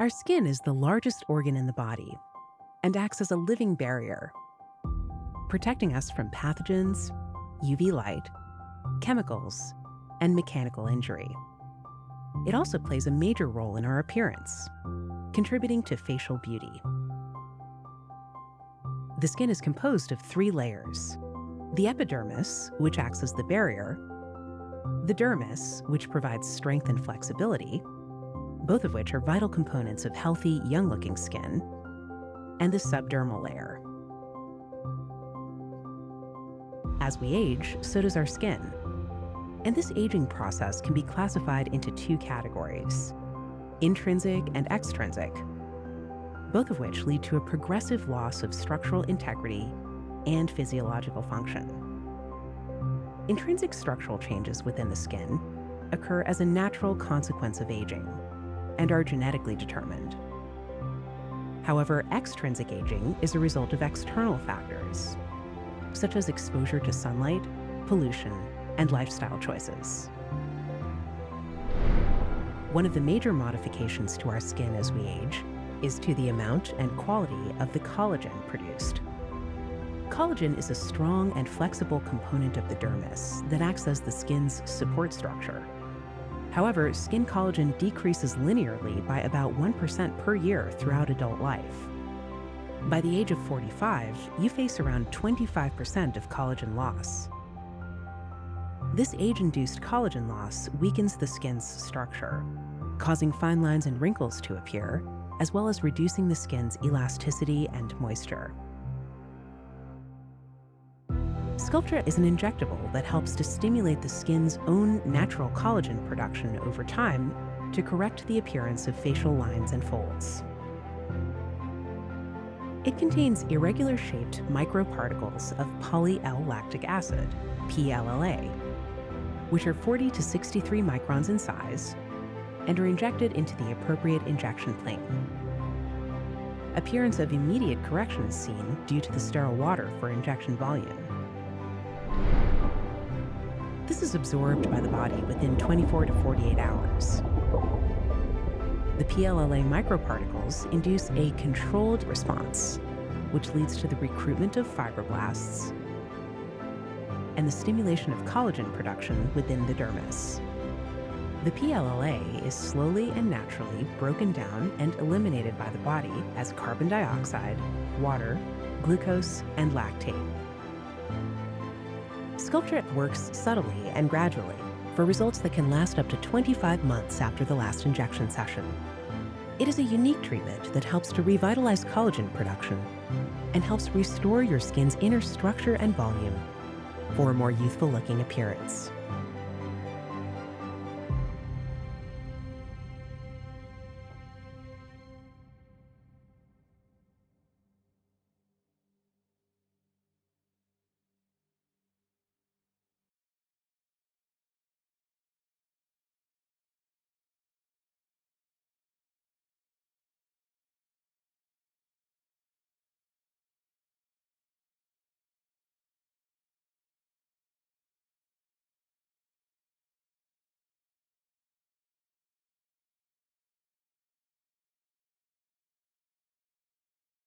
Our skin is the largest organ in the body and acts as a living barrier, protecting us from pathogens, UV light, chemicals, and mechanical injury. It also plays a major role in our appearance, contributing to facial beauty. The skin is composed of 3 layers: the epidermis, which acts as the barrier, the dermis, which provides strength and flexibility, both of which are vital components of healthy, young-looking skin, and the subdermal layer. As we age, so does our skin. And this aging process can be classified into 2 categories: intrinsic and extrinsic, both of which lead to a progressive loss of structural integrity and physiological function. Intrinsic structural changes within the skin occur as a natural consequence of aging and are genetically determined. However, extrinsic aging is a result of external factors, such as exposure to sunlight, pollution, and lifestyle choices. One of the major modifications to our skin as we age is to the amount and quality of the collagen produced. Collagen is a strong and flexible component of the dermis that acts as the skin's support structure. However, skin collagen decreases linearly by about 1% per year throughout adult life. By the age of 45, you face around 25% of collagen loss. This age-induced collagen loss weakens the skin's structure, causing fine lines and wrinkles to appear, as well as reducing the skin's elasticity and moisture. Sculptra is an injectable that helps to stimulate the skin's own natural collagen production over time to correct the appearance of facial lines and folds. It contains irregular-shaped microparticles of poly-L-lactic acid, PLLA, which are 40 to 63 microns in size and are injected into the appropriate injection plane. Appearance of immediate correction is seen due to the sterile water for injection volume. This is absorbed by the body within 24 to 48 hours. The PLLA microparticles induce a controlled response, which leads to the recruitment of fibroblasts and the stimulation of collagen production within the dermis. The PLLA is slowly and naturally broken down and eliminated by the body as carbon dioxide, water, glucose, and lactate. Sculptra works subtly and gradually for results that can last up to 25 months after the last injection session. It is a unique treatment that helps to revitalize collagen production and helps restore your skin's inner structure and volume for a more youthful-looking appearance.